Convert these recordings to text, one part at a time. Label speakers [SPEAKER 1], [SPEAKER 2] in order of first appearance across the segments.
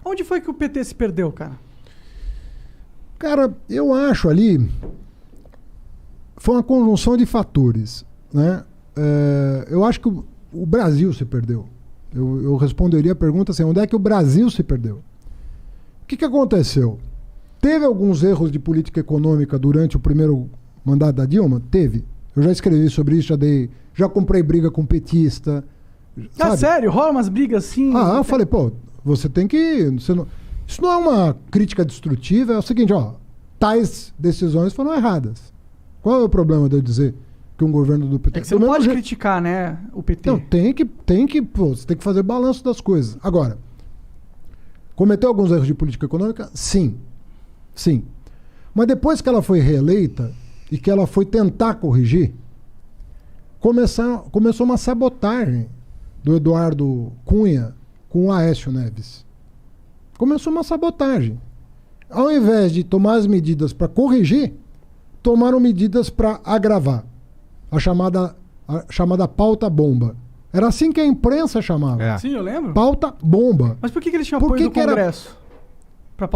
[SPEAKER 1] Onde foi que o PT se perdeu, cara?
[SPEAKER 2] Cara, eu acho ali... Foi uma conjunção de fatores, né? Eu acho que o Brasil se perdeu. Eu responderia a pergunta assim, onde é que o Brasil se perdeu? O que aconteceu? Teve alguns erros de política econômica durante o primeiro mandato da Dilma? Teve. Eu já escrevi sobre isso, já comprei briga com petista.
[SPEAKER 1] Ah, sério? Rola umas brigas assim?
[SPEAKER 2] Eu falei, pô, você tem que... Isso não é uma crítica destrutiva, é o seguinte, ó, tais decisões foram erradas. Qual é o problema de eu dizer que um governo do PT...
[SPEAKER 1] É que você não pode criticar, né, o PT.
[SPEAKER 2] Não, você tem que fazer balanço das coisas. Agora, cometeu alguns erros de política econômica? Sim. Sim. Mas depois que ela foi reeleita e que ela foi tentar corrigir, começou uma sabotagem do Eduardo Cunha com o Aécio Neves. Começou uma sabotagem. Ao invés de tomar as medidas para corrigir, tomaram medidas para agravar. A chamada pauta bomba. Era assim que a imprensa chamava.
[SPEAKER 1] É. Sim, eu lembro.
[SPEAKER 2] Pauta bomba.
[SPEAKER 1] Mas por que eles tinham apoio do Congresso? Para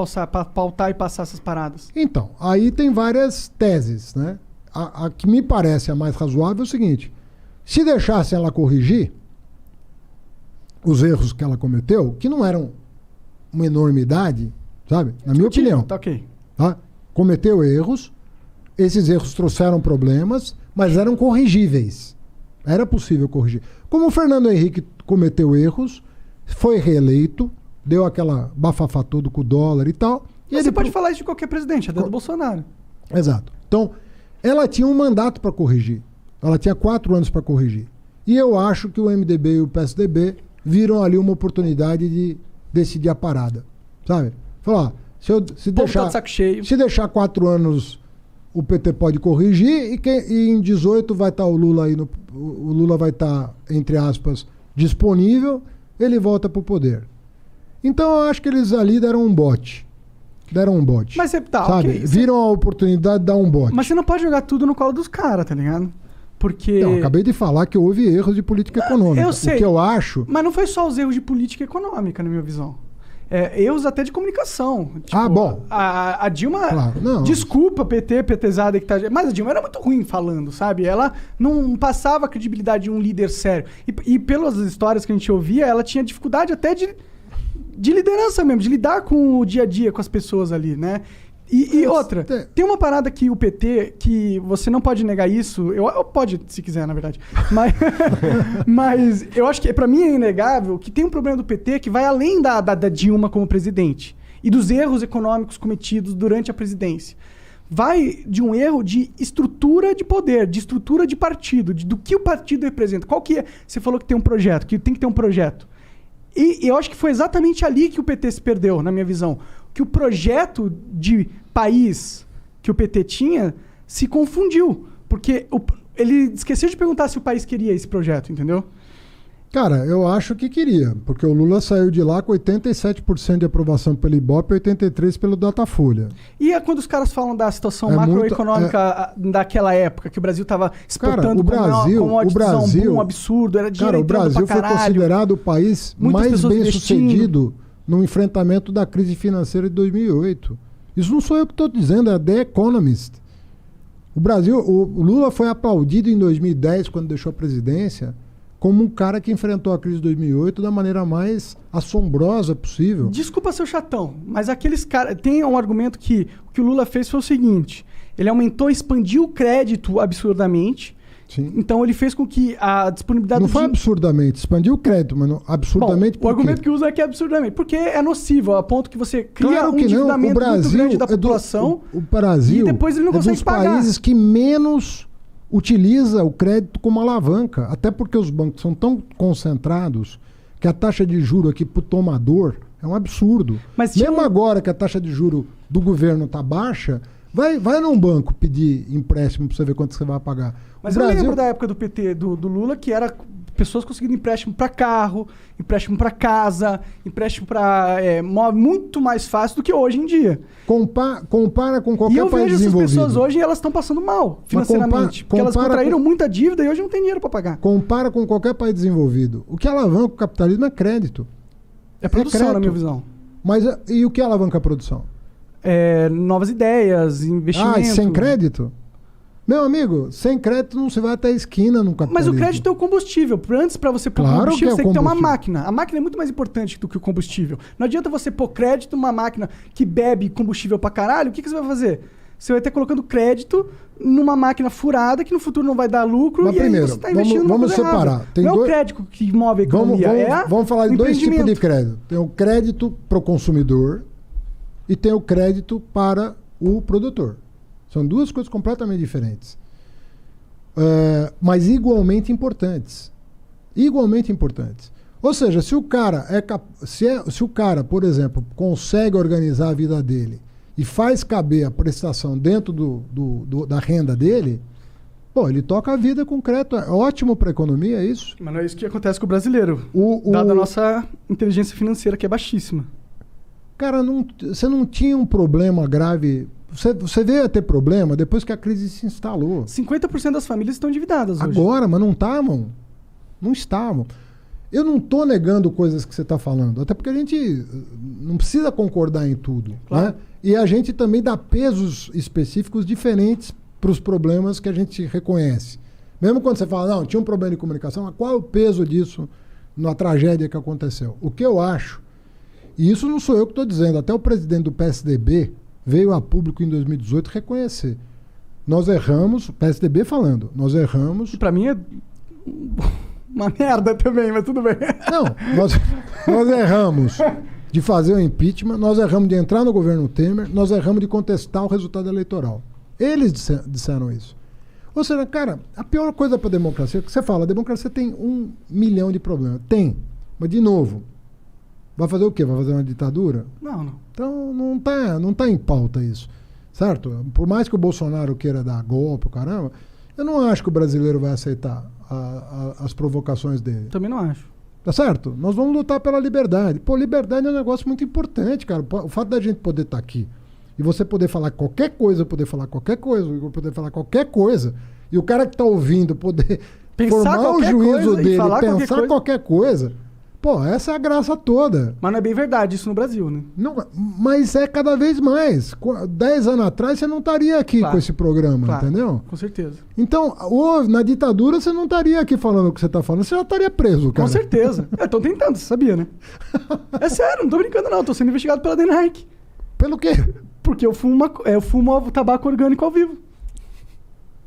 [SPEAKER 1] pautar e passar essas paradas?
[SPEAKER 2] Então, aí tem várias teses, né? A que me parece a mais razoável é o seguinte: se deixassem ela corrigir os erros que ela cometeu, que não eram uma enormidade, sabe? Na minha opinião.
[SPEAKER 1] Tá ok.
[SPEAKER 2] Tá? Cometeu erros, esses erros trouxeram problemas, mas eram corrigíveis. Era possível corrigir. Como o Fernando Henrique cometeu erros, foi reeleito, deu aquela bafafá todo com o dólar e tal.
[SPEAKER 1] Mas você pode falar isso de qualquer presidente, até do Bolsonaro.
[SPEAKER 2] Exato. Então, ela tinha um mandato para corrigir. Ela tinha 4 anos para corrigir. E eu acho que o MDB e o PSDB viram ali uma oportunidade de decidir a parada. Sabe? Falar, se deixar 4 anos, o PT pode corrigir e em 18 vai estar o Lula aí, o Lula vai estar, entre aspas, disponível, ele volta para o poder. Então eu acho que eles ali deram um bote.
[SPEAKER 1] Mas você tá,
[SPEAKER 2] sabe?
[SPEAKER 1] okay.
[SPEAKER 2] Viram a oportunidade de dar um bote.
[SPEAKER 1] Mas você não pode jogar tudo no colo dos caras, tá ligado? Porque...
[SPEAKER 2] Eu acabei de falar que houve erros de política econômica.
[SPEAKER 1] Eu sei.
[SPEAKER 2] O que eu acho...
[SPEAKER 1] Mas não foi só os erros de política econômica, na minha visão. Erros até de comunicação. Tipo,
[SPEAKER 2] bom.
[SPEAKER 1] A Dilma...
[SPEAKER 2] Claro, não.
[SPEAKER 1] Desculpa, PTzada que tá... Mas a Dilma era muito ruim falando, sabe? Ela não passava a credibilidade de um líder sério. E pelas histórias que a gente ouvia, ela tinha dificuldade até de liderança mesmo, de lidar com o dia a dia com as pessoas ali, né? E outra, tem uma parada que o PT, que você não pode negar isso, eu pode se quiser, na verdade, mas eu acho que pra mim é inegável que tem um problema do PT que vai além da Dilma como presidente e dos erros econômicos cometidos durante a presidência. Vai de um erro de estrutura de poder, de estrutura de partido, do que o partido representa. Qual que é? Você falou que tem um projeto, que tem que ter um projeto. E eu acho que foi exatamente ali que o PT se perdeu, na minha visão. Que o projeto de país que o PT tinha se confundiu. Porque ele esqueceu de perguntar se o país queria esse projeto, entendeu?
[SPEAKER 2] Cara, eu acho que queria. Porque o Lula saiu de lá com 87% de aprovação pelo Ibope e 83% pelo Datafolha.
[SPEAKER 1] E quando os caras falam da situação macroeconômica daquela época, que o Brasil estava exportando com um absurdo, era dinheiro entrando pra caralho.
[SPEAKER 2] O Brasil foi considerado o país mais bem-sucedido no enfrentamento da crise financeira de 2008. Isso não sou eu que estou dizendo, é The Economist. O Lula foi aplaudido em 2010, quando deixou a presidência, como um cara que enfrentou a crise de 2008 da maneira mais assombrosa possível.
[SPEAKER 1] Desculpa ser chatão, mas aqueles caras... Tem um argumento que o que o Lula fez foi o seguinte: ele aumentou, expandiu o crédito absurdamente.
[SPEAKER 2] Sim.
[SPEAKER 1] Então ele fez com que a disponibilidade...
[SPEAKER 2] Não foi absurdamente, expandiu o crédito, mas não, absurdamente.
[SPEAKER 1] Bom, o argumento que usa é que é absurdamente, porque é nocivo, a ponto que você cria um endividamento muito grande da população.
[SPEAKER 2] O Brasil
[SPEAKER 1] e depois ele não consegue pagar.
[SPEAKER 2] É dos países que menos utiliza o crédito como alavanca, até porque os bancos são tão concentrados que a taxa de juro aqui para o tomador é um absurdo. Mas mesmo agora que a taxa de juro do governo está baixa, vai num banco pedir empréstimo para você ver quanto você vai pagar.
[SPEAKER 1] Mas eu lembro da época do PT, do Lula, que era pessoas conseguindo empréstimo para carro, empréstimo para casa, empréstimo para muito mais fácil do que hoje em dia.
[SPEAKER 2] Compara com qualquer país desenvolvido.
[SPEAKER 1] E eu vejo essas pessoas hoje e elas estão passando mal financeiramente. Porque elas contraíram muita dívida e hoje não tem dinheiro para pagar.
[SPEAKER 2] Compara com qualquer país desenvolvido. O que alavanca o capitalismo é crédito.
[SPEAKER 1] É produção, na minha visão.
[SPEAKER 2] Mas e o que alavanca a produção?
[SPEAKER 1] Novas ideias, investimento.
[SPEAKER 2] Ah, sem crédito? Meu amigo, sem crédito não se vai até a esquina no capitalismo.
[SPEAKER 1] Mas o crédito é o combustível. Antes, para você pôr combustível, você tem que ter uma máquina. A máquina é muito mais importante do que o combustível. Não adianta você pôr crédito numa máquina que bebe combustível pra caralho. O que você vai fazer? Você vai estar colocando crédito numa máquina furada que no futuro não vai dar lucro.
[SPEAKER 2] Mas
[SPEAKER 1] e
[SPEAKER 2] primeiro,
[SPEAKER 1] aí você tá investindo
[SPEAKER 2] vamos separar.
[SPEAKER 1] Não é o crédito que move a economia.
[SPEAKER 2] Vamos falar de dois tipos de crédito. Tem o crédito para o consumidor e tem o crédito para o produtor. São duas coisas completamente diferentes. Mas igualmente importantes. Igualmente importantes. Ou seja, se o cara, se o cara, por exemplo, consegue organizar a vida dele e faz caber a prestação dentro da renda dele, pô, ele toca a vida com crédito. É ótimo para a economia, é isso?
[SPEAKER 1] Mas não é isso que acontece com o brasileiro. Dada a nossa inteligência financeira, que é baixíssima.
[SPEAKER 2] Cara, você não tinha um problema grave. Você veio a ter problema depois que a crise se instalou.
[SPEAKER 1] 50% das famílias estão endividadas hoje.
[SPEAKER 2] Agora, mas não estavam. Não estavam. Eu não estou negando coisas que você está falando, até porque a gente não precisa concordar em tudo. Claro. Né? E a gente também dá pesos específicos diferentes para os problemas que a gente reconhece. Mesmo quando você fala, não, tinha um problema de comunicação, mas qual é o peso disso na tragédia que aconteceu? O que eu acho, e isso não sou eu que estou dizendo, até o presidente do PSDB veio a público em 2018 reconhecer. Nós erramos, o PSDB falando, nós erramos...
[SPEAKER 1] Para mim é uma merda também, mas tudo bem.
[SPEAKER 2] Não, nós erramos de fazer o impeachment, nós erramos de entrar no governo Temer, nós erramos de contestar o resultado eleitoral. Eles disseram isso. Ou seja, cara, a pior coisa para a democracia, que você fala, a democracia tem 1 milhão de problemas. Tem, mas de novo, vai fazer o quê? Vai fazer uma ditadura?
[SPEAKER 1] Não.
[SPEAKER 2] Então não tá em pauta isso, certo? Por mais que o Bolsonaro queira dar golpe, caramba, eu não acho que o brasileiro vai aceitar as provocações dele.
[SPEAKER 1] Também não acho.
[SPEAKER 2] Tá certo? Nós vamos lutar pela liberdade. Pô, liberdade é um negócio muito importante, cara. O fato da gente poder estar aqui e você poder falar qualquer coisa, eu poder falar qualquer coisa, eu poder falar qualquer coisa, e o cara que tá ouvindo poder
[SPEAKER 1] pensar
[SPEAKER 2] formar o juízo dele,
[SPEAKER 1] pensar
[SPEAKER 2] qualquer coisa. Pô, essa é a graça toda.
[SPEAKER 1] Mas não é bem verdade isso no Brasil, né?
[SPEAKER 2] Não, mas é cada vez mais. 10 anos atrás você não estaria aqui com esse programa, entendeu?
[SPEAKER 1] Com certeza.
[SPEAKER 2] Então, na ditadura você não estaria aqui falando o que você está falando, você já estaria preso, cara.
[SPEAKER 1] Com certeza. Eu tô tentando, você sabia, né? É sério, não tô brincando não, tô sendo investigado pela DENARC.
[SPEAKER 2] Pelo quê?
[SPEAKER 1] Porque eu fumo tabaco orgânico ao vivo.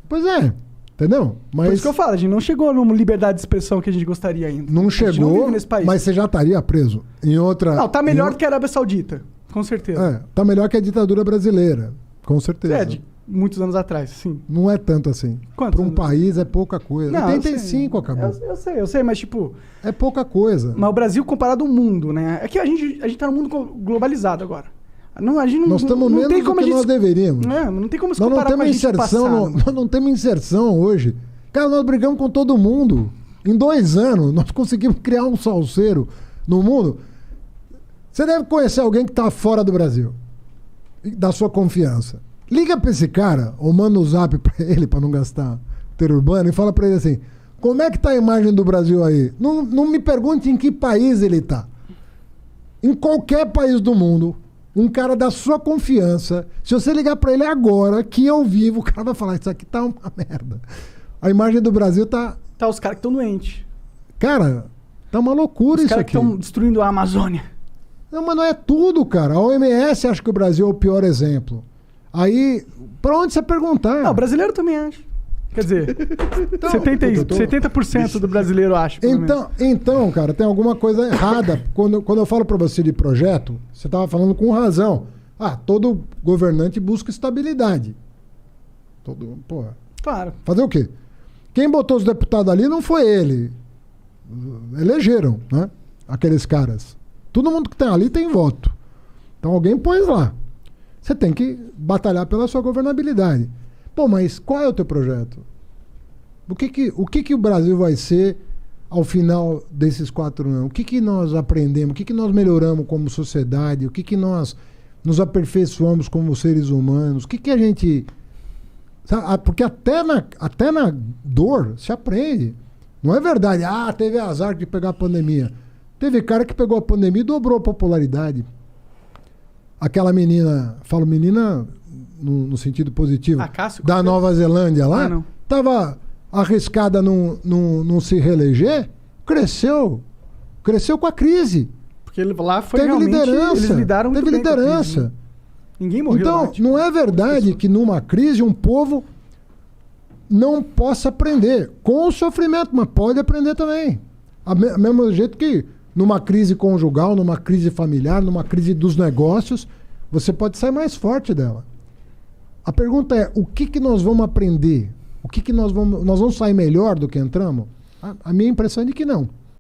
[SPEAKER 2] Pois é. Entendeu? Mas
[SPEAKER 1] por isso que eu falo, a gente não chegou numa liberdade de expressão que a gente gostaria ainda.
[SPEAKER 2] Não chegou, não vive nesse país. Mas você já estaria preso em outra...
[SPEAKER 1] Não, tá melhor do que a Arábia Saudita, com certeza.
[SPEAKER 2] Tá melhor que a ditadura brasileira, com certeza.
[SPEAKER 1] De muitos anos atrás, sim.
[SPEAKER 2] Não é tanto assim. Para um país é pouca coisa.
[SPEAKER 1] Não,
[SPEAKER 2] 85 acabou.
[SPEAKER 1] Eu sei, mas tipo...
[SPEAKER 2] É pouca coisa.
[SPEAKER 1] Mas o Brasil comparado ao mundo, né? É que a gente tá num mundo globalizado agora.
[SPEAKER 2] Nós estamos menos do que nós deveríamos.
[SPEAKER 1] Não tem como se comparar com a gente passado.
[SPEAKER 2] Nós não temos inserção hoje. Cara, nós brigamos com todo mundo. Em 2 anos, nós conseguimos criar um salseiro no mundo. Você deve conhecer alguém que está fora do Brasil, da sua confiança. Liga para esse cara, ou manda um zap para ele, para não gastar ter urbano, e fala para ele assim, como é que tá a imagem do Brasil aí? Não me pergunte em que país ele está. Em qualquer país do mundo, um cara da sua confiança, se você ligar para ele agora, que eu vivo, o cara vai falar, isso aqui tá uma merda. A imagem do Brasil tá...
[SPEAKER 1] Tá os caras que estão doentes.
[SPEAKER 2] Cara, tá uma loucura isso aqui. Os
[SPEAKER 1] caras que estão destruindo a Amazônia.
[SPEAKER 2] Não, mas não é tudo, cara. A OMS acha que o Brasil é o pior exemplo. Aí, pra onde você perguntar?
[SPEAKER 1] Não, o brasileiro também acha. Quer dizer, então, 70% do brasileiro acha.
[SPEAKER 2] Então, cara, tem alguma coisa errada. Quando eu falo pra você de projeto, você tava falando com razão. Todo governante busca estabilidade.
[SPEAKER 1] Claro.
[SPEAKER 2] Fazer o quê? Quem botou os deputados ali não foi ele. Elegeram, né? Aqueles caras. Todo mundo que tá ali tem voto. Então alguém pôs lá. Você tem que batalhar pela sua governabilidade. Pô, mas qual é o teu projeto? O que o Brasil vai ser ao final desses 4 anos? O que nós aprendemos? O que nós melhoramos como sociedade? O que nós nos aperfeiçoamos como seres humanos? O que a gente... Sabe? Porque até na dor se aprende. Não é verdade. Teve azar de pegar a pandemia. Teve cara que pegou a pandemia e dobrou a popularidade. aquela menina, falo menina no sentido positivo,
[SPEAKER 1] Cássio,
[SPEAKER 2] da Nova Zelândia lá,
[SPEAKER 1] não.
[SPEAKER 2] estava arriscada não se reeleger, cresceu com a crise.
[SPEAKER 1] Porque lá foi
[SPEAKER 2] Teve
[SPEAKER 1] realmente...
[SPEAKER 2] liderança.
[SPEAKER 1] Eles lidaram muito
[SPEAKER 2] Teve
[SPEAKER 1] bem com a crise,
[SPEAKER 2] liderança.
[SPEAKER 1] né? Ninguém morreu.
[SPEAKER 2] Então,
[SPEAKER 1] lá, tipo,
[SPEAKER 2] não é verdade que numa crise um povo não possa aprender com o sofrimento, mas pode aprender também. Mesmo jeito que numa crise conjugal, numa crise familiar, numa crise dos negócios, você pode sair mais forte dela. A pergunta é, o que nós vamos aprender? O que nós vamos sair melhor do que entramos? A minha impressão é de que não.